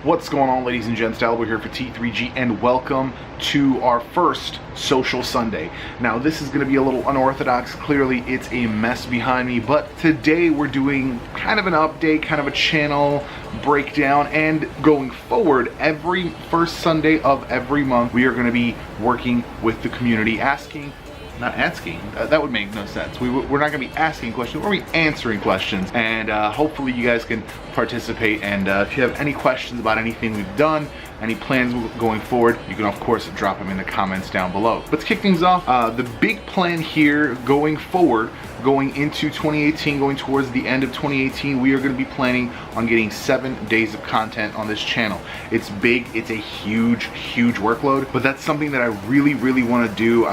What's going on, ladies and gents? We're here for T3G, and welcome to our first Social Sunday. Now, this is going to be a little unorthodox. Clearly, it's a mess behind me, but today we're doing kind of an update, kind of a channel breakdown, and going forward, every first Sunday of every month, we are going to be working with the community, not asking, that would make no sense. We're not going to be asking questions, we're going to be answering questions, and hopefully you guys can participate. And if you have any questions about anything we've done, any plans going forward, you can of course drop them in the comments down below. Let's kick things off. The big plan here going forward, going into 2018, going towards the end of 2018, we are going to be planning on getting 7 days of content on this channel. It's big, it's a huge workload, but that's something that I really want to do.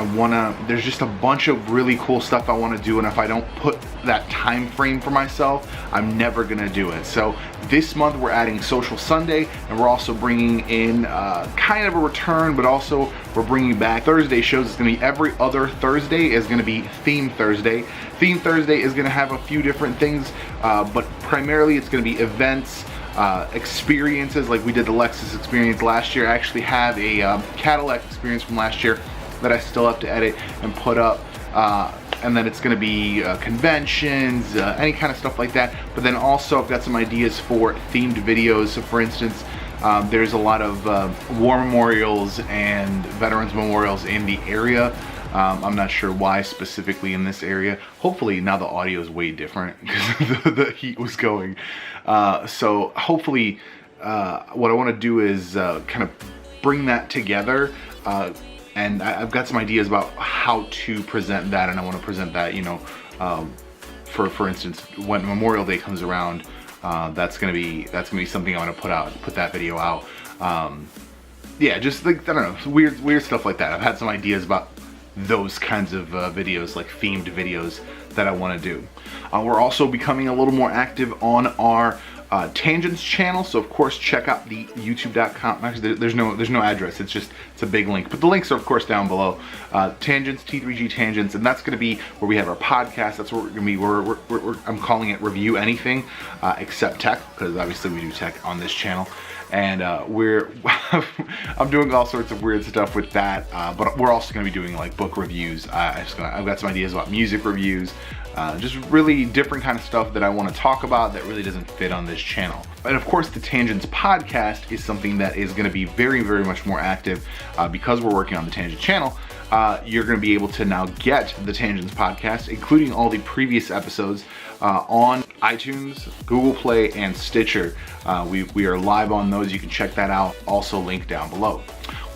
There's just a bunch of really cool stuff I want to do, and if I don't put that time frame for myself, I'm never gonna do it. So this month we're adding Social Sunday, and we're also bringing in kind of a return, but also we're bringing back Thursday shows. It's gonna be every other Thursday is gonna be Theme Thursday. Theme Thursday is gonna have a few different things, but primarily it's gonna be events, experiences, like we did the Lexus experience last year. I actually have a Cadillac experience from last year that I still have to edit and put up. And then it's going to be conventions, any kind of stuff like that. But then also I've got some ideas for themed videos. So for instance, there's a lot of war memorials and veterans memorials in the area. I'm not sure why specifically in this area. Hopefully now the audio is way different because the heat was going. So hopefully what I want to do is kind of bring that together. And I've got some ideas about how to present that, and I want to present that, you know, for instance, when Memorial Day comes around, that's gonna be something I want to put that video out. Yeah, just like, I don't know, weird stuff like that. I've had some ideas about those kinds of videos, like themed videos that I want to do. We're also becoming a little more active on our Tangents channel, so of course check out the youtube.com. Actually, there's no address, it's a big link, but the links are of course down below. Tangents, T3G Tangents, and that's going to be where we have our podcast. That's where we're going to be. I'm calling it Review Anything Except Tech, because obviously we do tech on this channel, and I'm doing all sorts of weird stuff with that, but we're also going to be doing like book reviews. I've got some ideas about music reviews, just really different kind of stuff that I want to talk about that really doesn't fit on this channel. And of course the Tangents podcast is something that is going to be very much more active because we're working on the Tangent channel. You're going to be able to now get the Tangents podcast, including all the previous episodes, on iTunes, Google Play, and Stitcher. We are live on those. You can check that out. Also linked down below.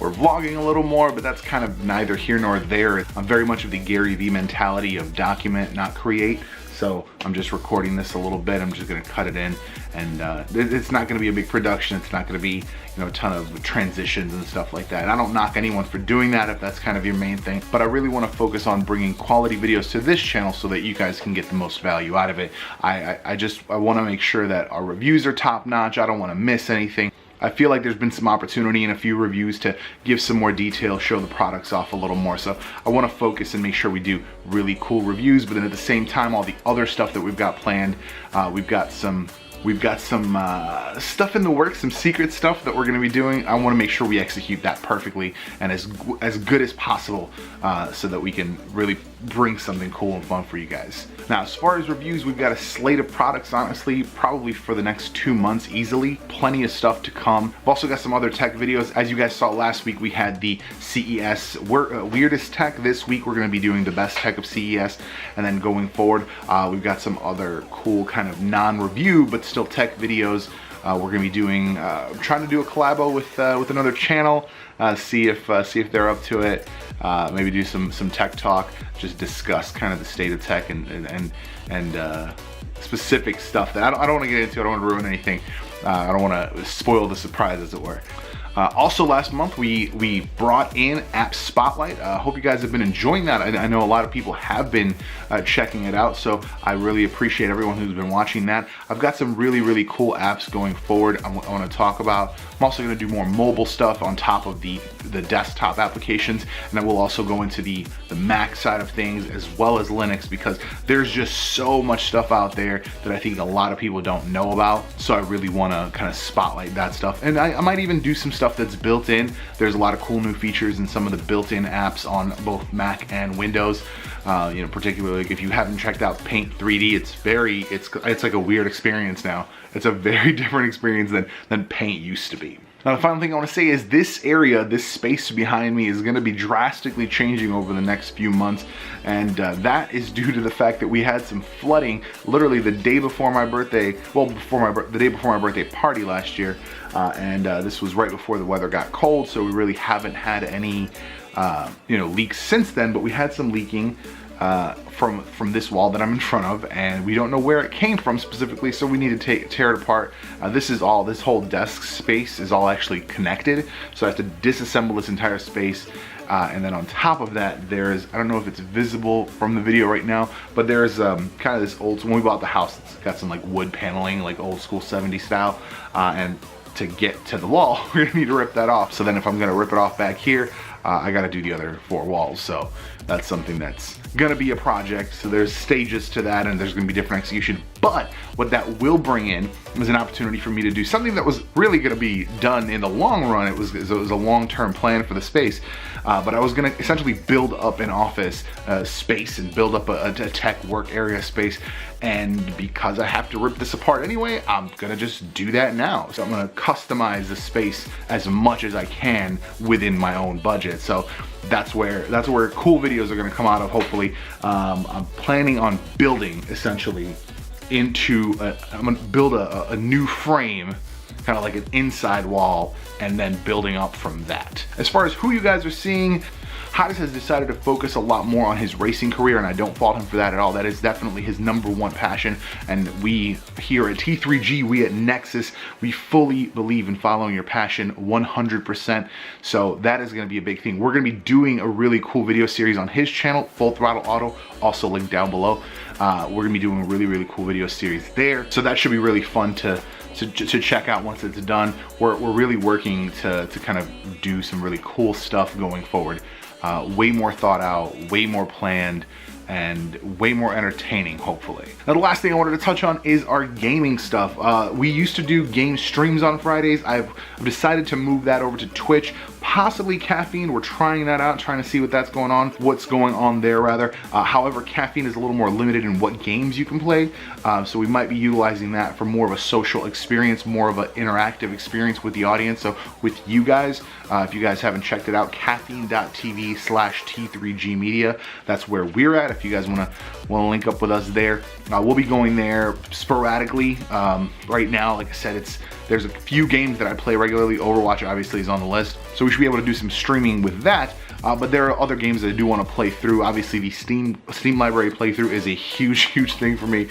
We're vlogging a little more, but that's kind of neither here nor there. I'm very much of the Gary Vee mentality of document, not create. So I'm just recording this a little bit. I'm just gonna cut it in, and it's not gonna be a big production. It's not gonna be, you know, a ton of transitions and stuff like that. And I don't knock anyone for doing that if that's kind of your main thing, but I really wanna focus on bringing quality videos to this channel so that you guys can get the most value out of it. I wanna make sure that our reviews are top notch. I don't wanna miss anything. I feel like there's been some opportunity in a few reviews to give some more detail, show the products off a little more. So I want to focus and make sure we do really cool reviews, but then at the same time, all the other stuff that we've got planned, we've got some stuff in the works, some secret stuff that we're going to be doing. I want to make sure we execute that perfectly and as good as possible, so that we can really bring something cool and fun for you guys. Now, as far as reviews, we've got a slate of products, honestly, probably for the next 2 months easily. Plenty of stuff to come. I've also got some other tech videos. As you guys saw last week, we had the CES weirdest tech. This week, we're going to be doing the best tech of CES. And then going forward, we've got some other cool kind of non-review, but still tech videos. We're going to be doing, trying to do a collabo with another channel. See if they're up to it. Maybe do some tech talk. Just discuss kind of the state of tech and specific stuff that I don't want to get into. I don't want to ruin anything. I don't want to spoil the surprise, as it were. Also last month we brought in App Spotlight. Hope you guys have been enjoying that. I know a lot of people have been checking it out, so I really appreciate everyone who's been watching that. I've got some really cool apps going forward I want to talk about. I'm also going to do more mobile stuff on top of the desktop applications, and I will also go into the Mac side of things as well as Linux, because there's just so much stuff out there that I think a lot of people don't know about. So I really want to kind of spotlight that stuff, and I might even do some stuff that's built in. There's a lot of cool new features in some of the built-in apps on both Mac and Windows. You know, particularly if you haven't checked out Paint 3D, it's like a weird experience now. It's a very different experience than Paint used to be. Now, the final thing I want to say is this area, this space behind me, is going to be drastically changing over the next few months, and that is due to the fact that we had some flooding literally the day before my birthday, the day before my birthday party last year, and this was right before the weather got cold, so we really haven't had any leaks since then, but we had some leaking from this wall that I'm in front of, and we don't know where it came from specifically, so we need to tear it apart. This whole desk space is all actually connected, so I have to disassemble this entire space, and then on top of that, there's, I don't know if it's visible from the video right now, but there's kind of this old, when we bought the house, it's got some like wood paneling, like old school 70s style, and to get to the wall, we're gonna need to rip that off. So then if I'm gonna rip it off back here, I gotta do the other 4 walls. So that's something that's gonna be a project. So there's stages to that, and there's gonna be different execution. But what that will bring in is an opportunity for me to do something that was really gonna be done in the long run. It was a long-term plan for the space, but I was gonna essentially build up an office space and build up a tech work area space. And because I have to rip this apart anyway, I'm gonna just do that now. So I'm gonna customize the space as much as I can within my own budget. So that's where cool videos are gonna come out of, hopefully. I'm planning on building essentially into I'm gonna build a new frame, kind of like an inside wall, and then building up from that. As far as who you guys are seeing, Hodges has decided to focus a lot more on his racing career, and I don't fault him for that at all. That is definitely his #1 passion, and we here at T3G, we at Nexus, we fully believe in following your passion 100%. So that is going to be a big thing. We're going to be doing a really cool video series on his channel, Full Throttle Auto, also linked down below. We're going to be doing a really cool video series there, so that should be really fun to check out once it's done. We're really working to kind of do some really cool stuff going forward. Way more thought out, way more planned, and way more entertaining, hopefully. Now, the last thing I wanted to touch on is our gaming stuff. We used to do game streams on Fridays. I've decided to move that over to Twitch, possibly Caffeine. We're trying that out, trying to see what's going on there rather. However, Caffeine is a little more limited in what games you can play, so we might be utilizing that for more of a social experience, more of an interactive experience with the audience, so with you guys. If you guys haven't checked it out, caffeine.tv/T3G Media. That's where we're at. If you guys want to link up with us there, we'll be going there sporadically. Right now, like I said, there's a few games that I play regularly. Overwatch obviously is on the list, so we should be able to do some streaming with that. But there are other games that I do want to play through. Obviously, the Steam library playthrough is a huge thing for me,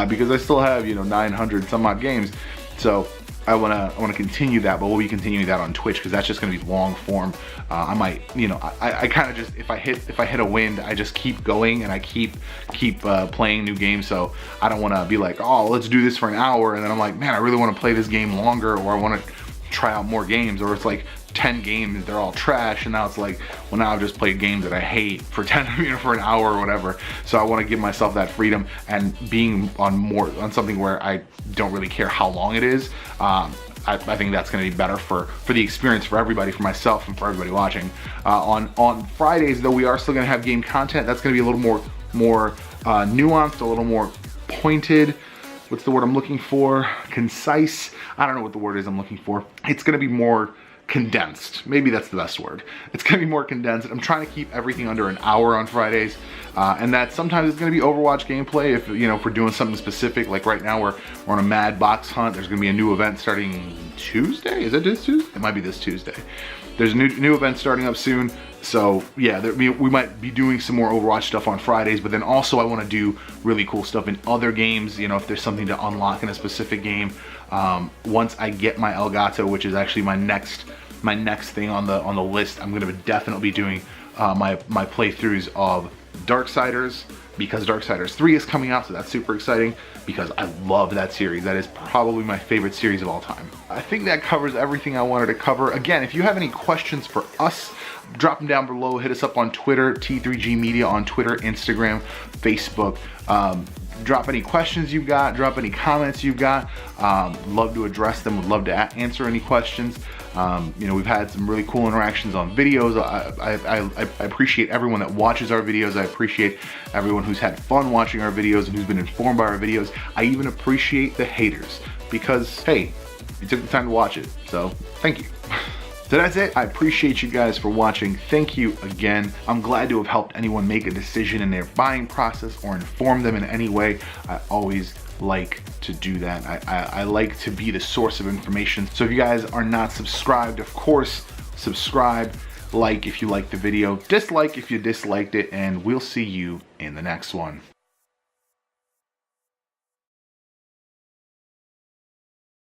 because I still have 900 some odd games. So I wanna continue that, but we'll be continuing that on Twitch, because that's just gonna be long form. I might, I kind of just, if I hit a wind, I just keep going, and I keep playing new games. So I don't want to be like, oh, let's do this for an hour, and then I'm like, man, I really want to play this game longer, or I want to try out more games, or it's like 10 games, they're all trash, and now it's like, well, now I've just played games that I hate for for an hour or whatever. So I want to give myself that freedom, and being on something where I don't really care how long it is. I think that's going to be better for the experience for everybody, for myself and for everybody watching. On Fridays though, we are still going to have game content. That's going to be a little more nuanced, a little more pointed. What's the word I'm looking for? Concise. I don't know what the word is I'm looking for. It's going to be more condensed. Maybe that's the best word. It's going to be more condensed. I'm trying to keep everything under an hour on Fridays, and that sometimes it's going to be Overwatch gameplay if we're doing something specific. Like right now we're on a mad box hunt. There's going to be a new event starting Tuesday. Is it this Tuesday? It might be this Tuesday. There's a new event starting up soon. So yeah, we might be doing some more Overwatch stuff on Fridays, but then also I want to do really cool stuff in other games. If there's something to unlock in a specific game. Once I get my Elgato, which is actually my next my next thing on the list. I'm gonna definitely be doing my playthroughs of Darksiders, because Darksiders 3 is coming out, so that's super exciting because I love that series. That is probably my favorite series of all time. I think that covers everything I wanted to cover. Again, if you have any questions for us, drop them down below. Hit us up on Twitter, T3G Media on Twitter, Instagram, Facebook. Drop any questions you've got, drop any comments you've got. Love to address them, would love to answer any questions. You know, we've had some really cool interactions on videos. I appreciate everyone that watches our videos. I appreciate everyone who's had fun watching our videos and who's been informed by our videos. I even appreciate the haters because, hey, you took the time to watch it, so thank you. So that's it. I appreciate you guys for watching. Thank you again. I'm glad to have helped anyone make a decision in their buying process or inform them in any way. I always like to do that. I like to be the source of information. So if you guys are not subscribed, of course, subscribe, like if you liked the video, dislike if you disliked it, and we'll see you in the next one.